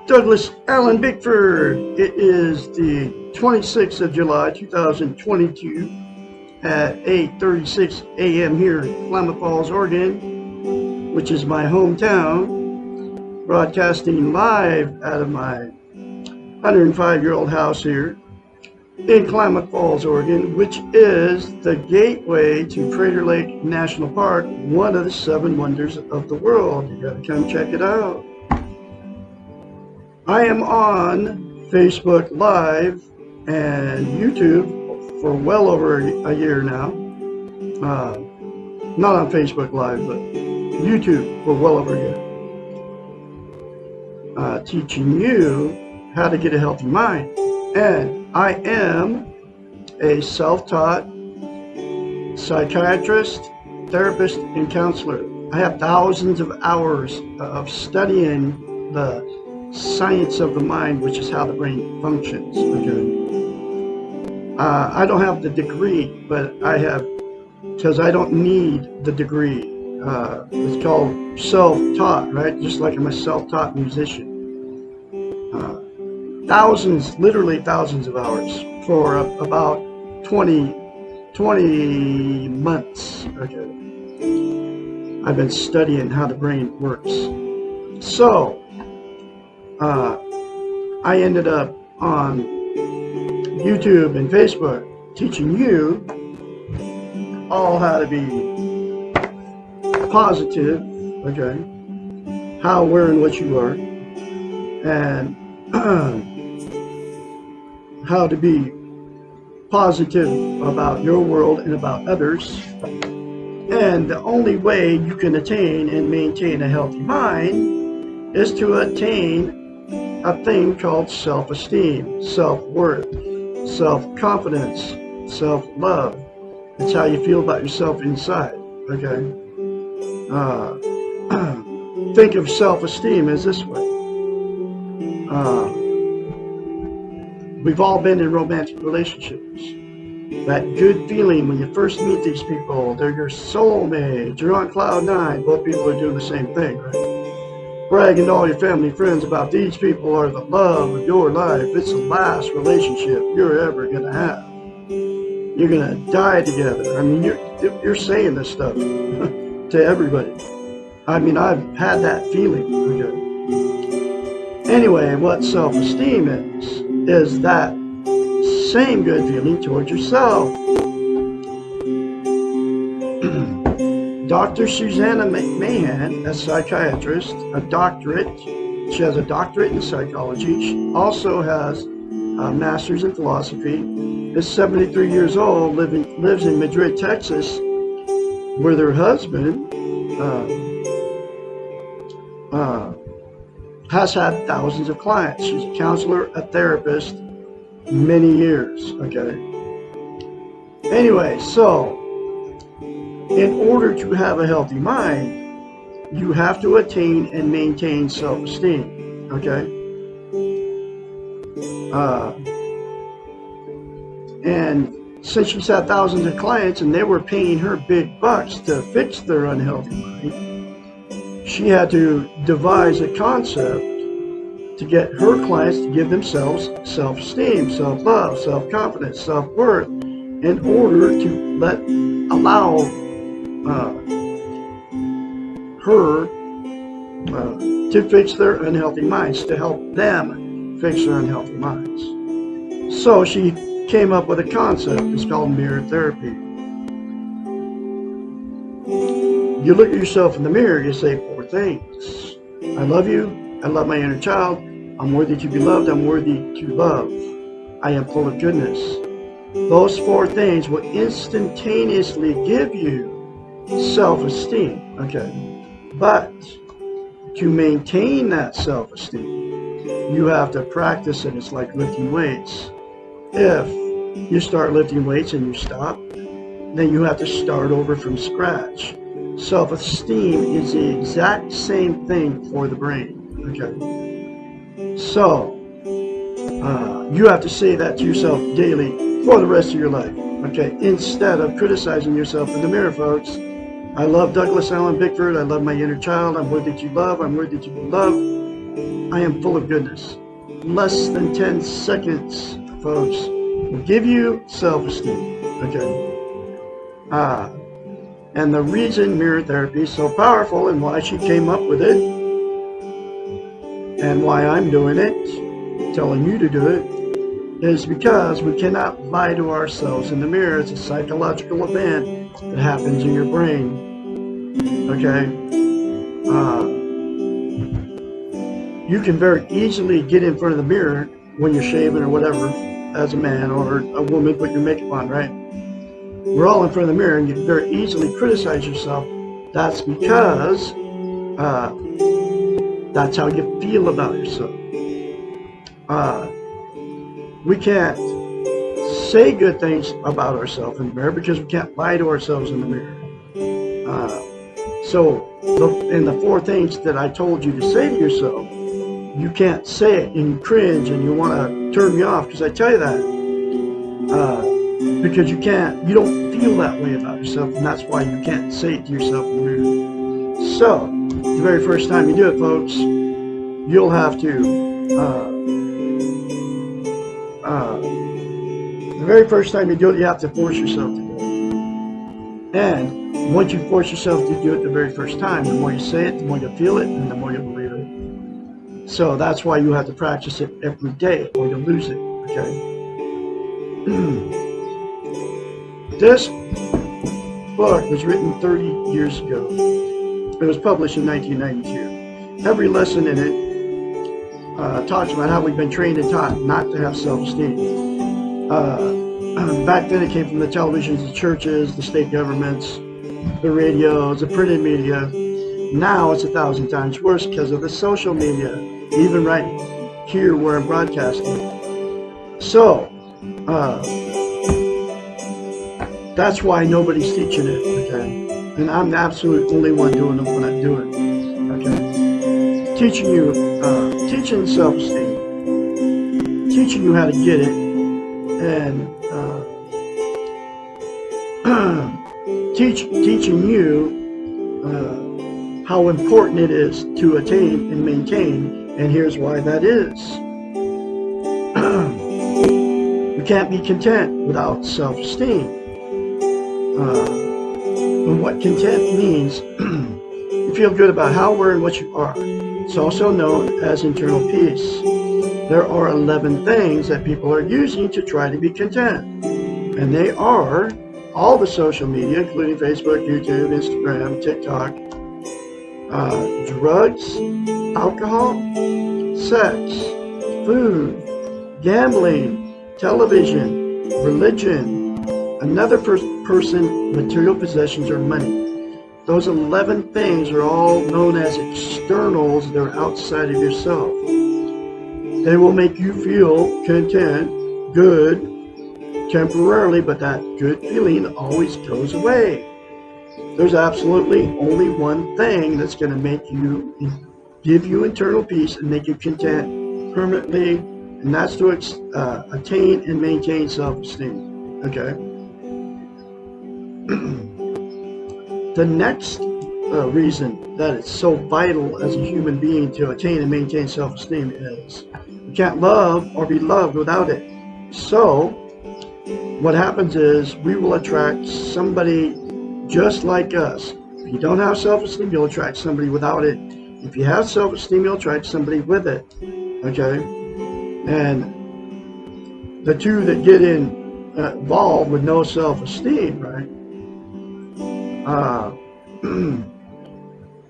Douglas Allen Bickford. It is the 26th of July 2022 at 8:36 a.m. here in Klamath Falls, Oregon, which is my hometown, broadcasting live out of my 105-year-old house here in Klamath Falls, Oregon, which is the gateway to Crater Lake National Park, one of the 7 wonders of the world. You gotta come check it out. I am on Facebook Live and YouTube for well over a year now. Not on Facebook Live, but YouTube for well over a year. Teaching you how to get a healthy mind. And I am a self-taught psychiatrist, therapist, and counselor. I have thousands of hours of studying the science of the mind, which is how the brain functions. Okay. I don't have the degree, but I have, because I don't need the degree. It's called self-taught, right? Just like I'm a self-taught musician. Thousands, literally thousands of hours for about 20 months. Okay. I've been studying how the brain works. So, I ended up on YouTube and Facebook teaching you all how to be positive, okay, how, where, and what you are, and how to be positive about your world and about others. And the only way you can attain and maintain a healthy mind is to attain a thing called self-esteem, self-worth, self-confidence, self-love. It's how you feel about yourself inside, okay? Think of self-esteem as this way. We've all been in romantic relationships. That good feeling when you first meet these people, they're your soulmate, you're on cloud 9, both people are doing the same thing, right? Bragging to all your family and friends about these people are the love of your life. It's the last relationship you're ever going to have. You're going to die together. I mean, you're saying this stuff to everybody. I mean, I've had that feeling. Okay. Anyway, what self-esteem is that same good feeling towards yourself. Dr. Susanna McMahon, a psychiatrist, a doctorate. She has a doctorate in psychology. She also has a master's in philosophy. Is 73 years old, lives in Madrid, Texas, where their husband has had thousands of clients. She's a counselor, a therapist, many years. Okay. Anyway, so in order to have a healthy mind, you have to attain and maintain self-esteem, okay? And since she's had thousands of clients and they were paying her big bucks to fix their unhealthy mind, she had to devise a concept to get her clients to give themselves self-esteem, self-love, self-confidence, self-worth, in order to allow her to fix their unhealthy minds, to help them fix their unhealthy minds. So she came up with a concept. It's called mirror therapy. You look at yourself in the mirror, you say 4 things. I love you. I love my inner child. I'm worthy to be loved. I'm worthy to love. I am full of goodness. Those 4 things will instantaneously give you self-esteem, okay? But to maintain that self-esteem, you have to practice it. It's like lifting weights. If you start lifting weights and you stop, then you have to start over from scratch. Self-esteem is the exact same thing for the brain, okay? So, you have to say that to yourself daily for the rest of your life, okay? Instead of criticizing yourself in the mirror, folks. I love Douglas Allen Bickford. I love my inner child. I'm worthy to love. I'm worthy to be loved. I am full of goodness. Less than 10 seconds, folks, will give you self-esteem. Okay? And the reason mirror therapy is so powerful and why she came up with it and why I'm doing it, telling you to do it, is because we cannot lie to ourselves in the mirror. It's a psychological event that happens in your brain. Okay? You can very easily get in front of the mirror when you're shaving or whatever, as a man or a woman, put your makeup on, right? We're all in front of the mirror and you can very easily criticize yourself. That's because that's how you feel about yourself. We can't say good things about ourselves in the mirror because we can't lie to ourselves in the mirror. In the 4 things that I told you to say to yourself, you can't say it and you cringe and you want to turn me off because I tell you that. Because you don't feel that way about yourself, and that's why you can't say it to yourself in the mirror. So, the very first time you do it, folks, you'll have to, the very first time you do it, you have to force yourself to do it. And once you force yourself to do it the very first time, the more you say it, the more you feel it, and the more you believe it. So that's why you have to practice it every day, or you'll lose it, okay? This book was written 30 years ago. It was published in 1992. Every lesson in it talks about how we've been trained and taught not to have self-esteem. Back then it came from the televisions, the churches, the state governments, the radios, the printed media. Now it's 1,000 times worse because of the social media, even right here where I'm broadcasting. So, that's why nobody's teaching it, okay? And I'm the absolute only one doing it when I do it, okay? Teaching self-esteem, teaching you how to get it, and teaching you how important it is to attain and maintain, and here's why that is. You can't be content without self-esteem. And what content means, you feel good about how, where, and what you are. It's also known as internal peace. There are 11 things that people are using to try to be content. And they are all the social media, including Facebook, YouTube, Instagram, TikTok, drugs, alcohol, sex, food, gambling, television, religion, another person, material possessions, or money. Those 11 things are all known as externals. They're outside of yourself. They will make you feel content, good, temporarily, but that good feeling always goes away. There's absolutely only one thing that's going to give you internal peace and make you content permanently, and that's to attain and maintain self-esteem. Okay? The next reason that it's so vital as a human being to attain and maintain self-esteem is you can't love or be loved without it. So what happens is we will attract somebody just like us. If you don't have self-esteem, you'll attract somebody without it. If you have self-esteem, you'll attract somebody with it. Okay? And the two that get involved with no self-esteem, right?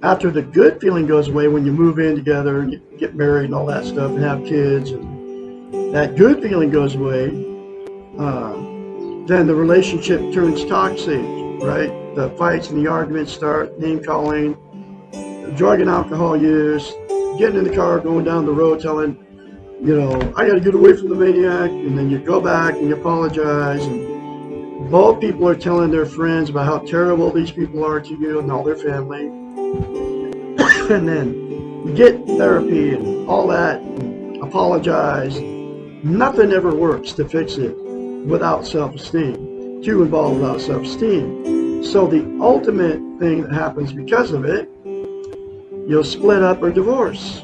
After the good feeling goes away when you move in together and you get married and all that stuff and have kids, and that good feeling goes away, then the relationship turns toxic, right? The fights and the arguments start, name calling, drug and alcohol use, getting in the car, going down the road telling, I got to get away from the maniac, and then you go back and you apologize, and both people are telling their friends about how terrible these people are to you and all their family. And then you get therapy and all that, and apologize. Nothing ever works to fix it without self-esteem. Two involved without self-esteem. So the ultimate thing that happens because of it, you'll split up or divorce.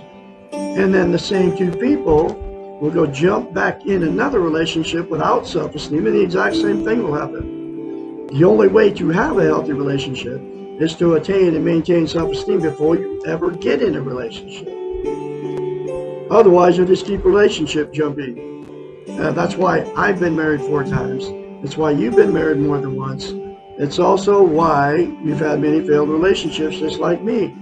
And then the same two people will go jump back in another relationship without self-esteem, and the exact same thing will happen. The only way to have a healthy relationship is to attain and maintain self-esteem before you ever get in a relationship. Otherwise, you'll just keep relationship jumping. That's why I've been married 4 times. That's why you've been married more than once. It's also why you've had many failed relationships, just like me.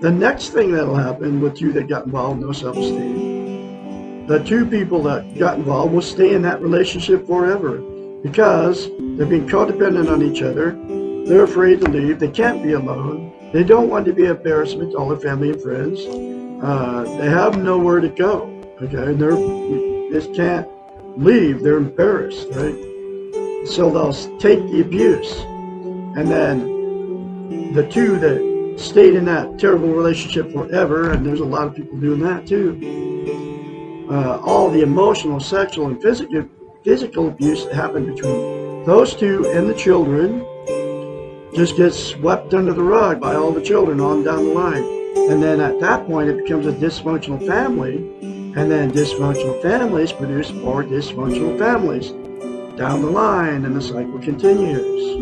The next thing that'll happen with you that got involved, no self-esteem, the two people that got involved will stay in that relationship forever because they're being codependent on each other. They're afraid to leave. They can't be alone. They don't want to be an embarrassment to all their family and friends. They have nowhere to go. Okay, they just can't leave. They're embarrassed, right? So they'll take the abuse, and then the two that stayed in that terrible relationship forever, and there's a lot of people doing that too. All the emotional, sexual, and physical abuse that happened between those two and the children just gets swept under the rug by all the children on down the line. And then at that point, it becomes a dysfunctional family, and then dysfunctional families produce more dysfunctional families down the line, and the cycle continues.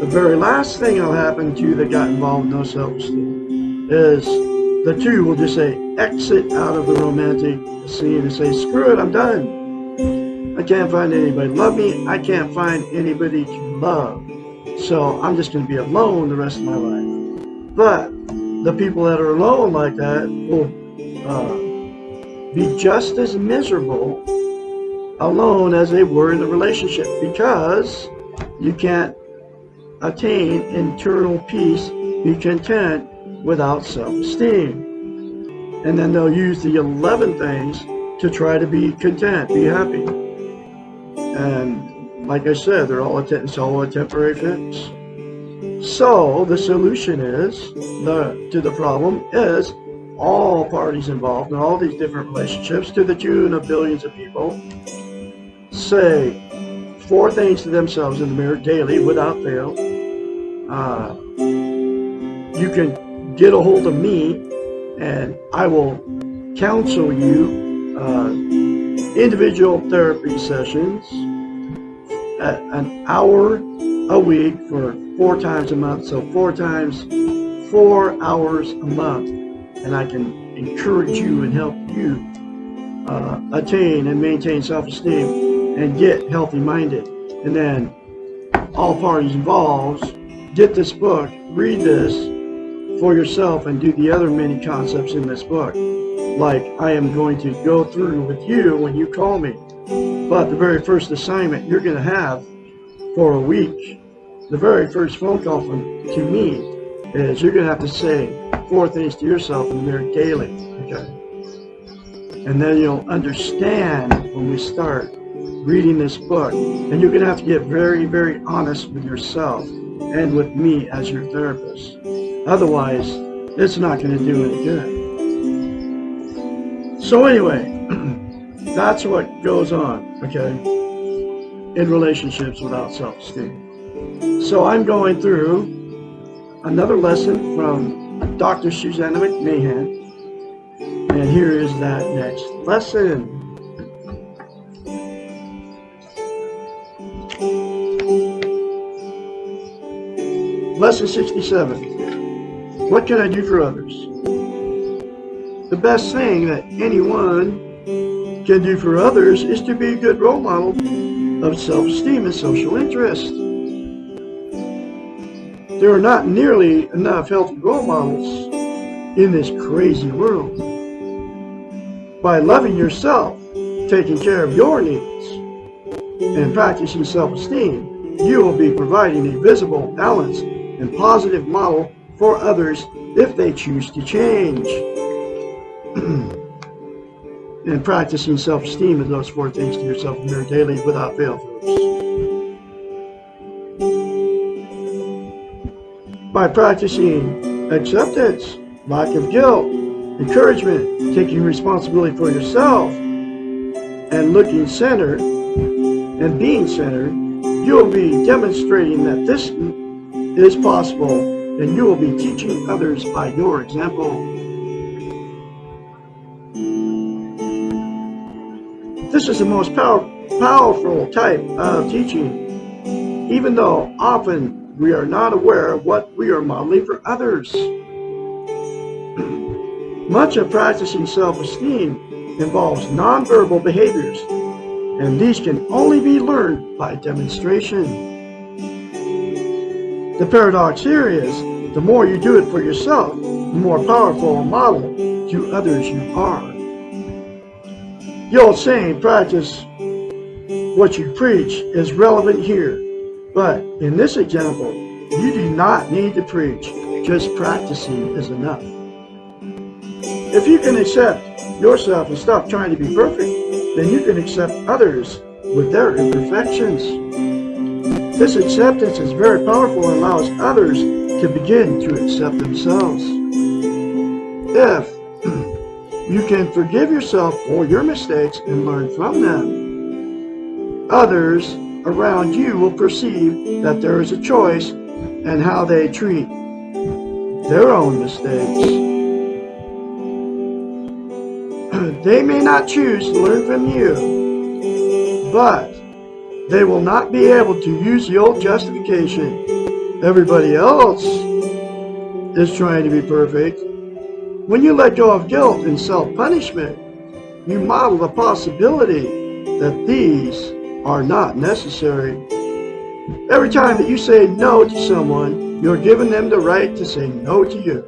The very last thing that'll happen to you that got involved with no self-esteem is the two will just say, exit out of the romantic scene and say, screw it, I'm done. I can't find anybody to love me. I can't find anybody to love. So I'm just going to be alone the rest of my life. But the people that are alone like that will be just as miserable alone as they were in the relationship, because you can't attain internal peace, be content without self-esteem. And then they'll use the 11 things to try to be content, be happy. And like I said, it's all a temporary fix. So the solution to the problem is all parties involved in all these different relationships, to the tune of billions of people, say 4 things to themselves in the mirror daily without fail. You can get a hold of me and I will counsel you, individual therapy sessions at an hour a week for 4 times a month. So 4 times 4 hours a month. And I can encourage you and help you attain and maintain self-esteem and get healthy-minded. And then all parties involved, get this book, read this for yourself, and do the other many concepts in this book, like I am going to go through with you when you call me. But the very first assignment you're going to have for a week, the very first phone call to me, is you're going to have to say 4 things to yourself in the mirror daily. Okay? And then you'll understand when we start reading this book. And you're going to have to get very, very honest with yourself and with me as your therapist. Otherwise, it's not going to do any good. So anyway, that's what goes on, okay, in relationships without self-esteem. So I'm going through another lesson from Dr. Susanna McMahon, and here is that next lesson. Lesson 67. What can I do for others? The best thing that anyone can do for others is to be a good role model of self-esteem and social interest. There are not nearly enough healthy role models in this crazy world. By loving yourself, taking care of your needs, and practicing self-esteem, you will be providing a visible, balanced, and positive model for others if they choose to change. And practicing self-esteem is those 4 things to yourself in the mirror daily without fail, folks. By practicing acceptance, lack of guilt, encouragement, taking responsibility for yourself, and looking centered and being centered, you will be demonstrating that this is possible, and you will be teaching others by your example. This is the most powerful type of teaching, even though often we are not aware of what we are modeling for others. Much of practicing self-esteem involves nonverbal behaviors, and these can only be learned by demonstration. The paradox here is, the more you do it for yourself, the more powerful a model to others you are. The old saying, practice what you preach, is relevant here, but in this example, you do not need to preach, just practicing is enough. If you can accept yourself and stop trying to be perfect, then you can accept others with their imperfections. This acceptance is very powerful and allows others to begin to accept themselves. If you can forgive yourself for your mistakes and learn from them, others around you will perceive that there is a choice in how they treat their own mistakes. They may not choose to learn from you, but they will not be able to use the old justification, everybody else is trying to be perfect. When you let go of guilt and self-punishment, you model the possibility that these are not necessary. Every time that you say no to someone, you're giving them the right to say no to you.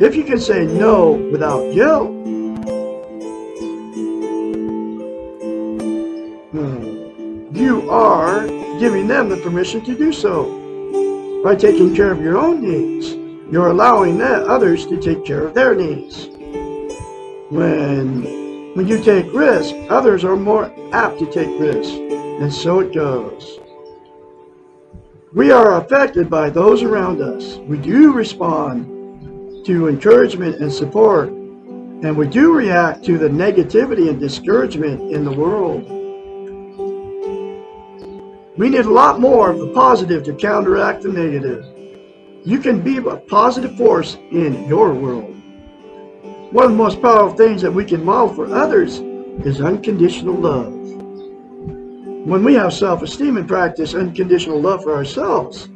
If you can say no without guilt, you are giving them the permission to do so. By taking care of your own needs, you're allowing others to take care of their needs. When you take risks, others are more apt to take risks, and so it goes. We are affected by those around us. We do respond to encouragement and support, and we do react to the negativity and discouragement in the world. We need a lot more of the positive to counteract the negative. You can be a positive force in your world. One of the most powerful things that we can model for others is unconditional love. When we have self-esteem and practice unconditional love for ourselves,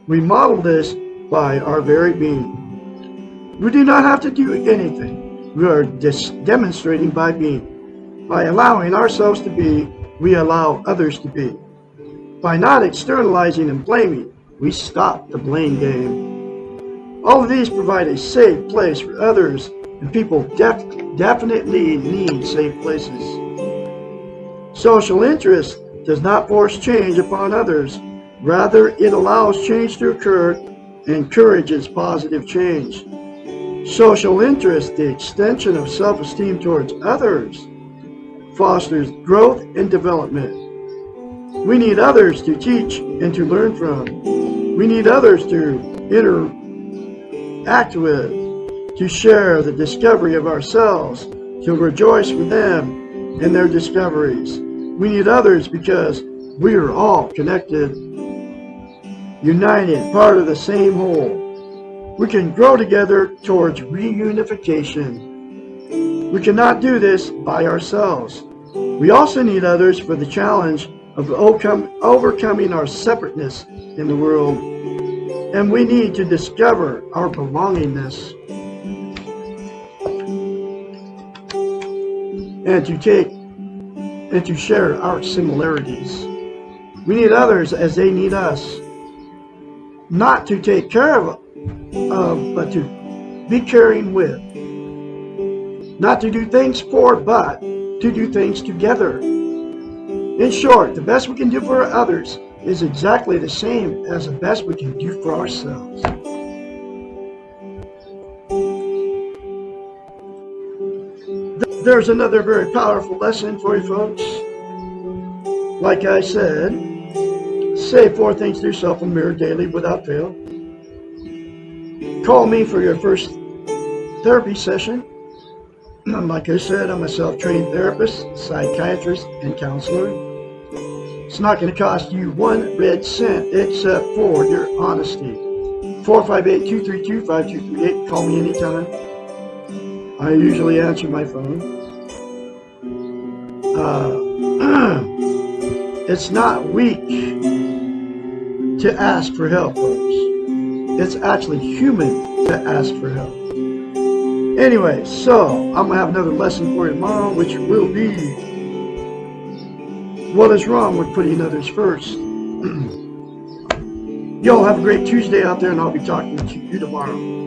we model this by our very being. We do not have to do anything. We are just demonstrating by being. By allowing ourselves to be, we allow others to be. By not externalizing and blaming, we stop the blame game. All of these provide a safe place for others, and people definitely need safe places. Social interest does not force change upon others. Rather, it allows change to occur and encourages positive change. Social interest, the extension of self-esteem towards others, fosters growth and development. We need others to teach and to learn from. We need others to interact with, to share the discovery of ourselves, to rejoice with them in their discoveries. We need others because we are all connected, united, part of the same whole. We can grow together towards reunification. We cannot do this by ourselves. We also need others for the challenge of overcoming our separateness in the world, and we need to discover our belongingness and to share our similarities. We need others as they need us, not to take care of, but to be caring with, not to do things for, but to do things together. In short, the best we can do for others is exactly the same as the best we can do for ourselves. There's another very powerful lesson for you folks. Like I said, say 4 things to yourself in the mirror daily without fail. Call me for your first therapy session. Like I said, I'm a self-trained therapist, psychiatrist, and counselor. It's not going to cost you 1 red cent except for your honesty. 458-232-5238. Call me anytime. I usually answer my phone. It's not weak to ask for help, folks. It's actually human to ask for help. Anyway, so I'm going to have another lesson for you tomorrow, which will be what is wrong with putting others first. Y'all have a great Tuesday out there, and I'll be talking to you tomorrow.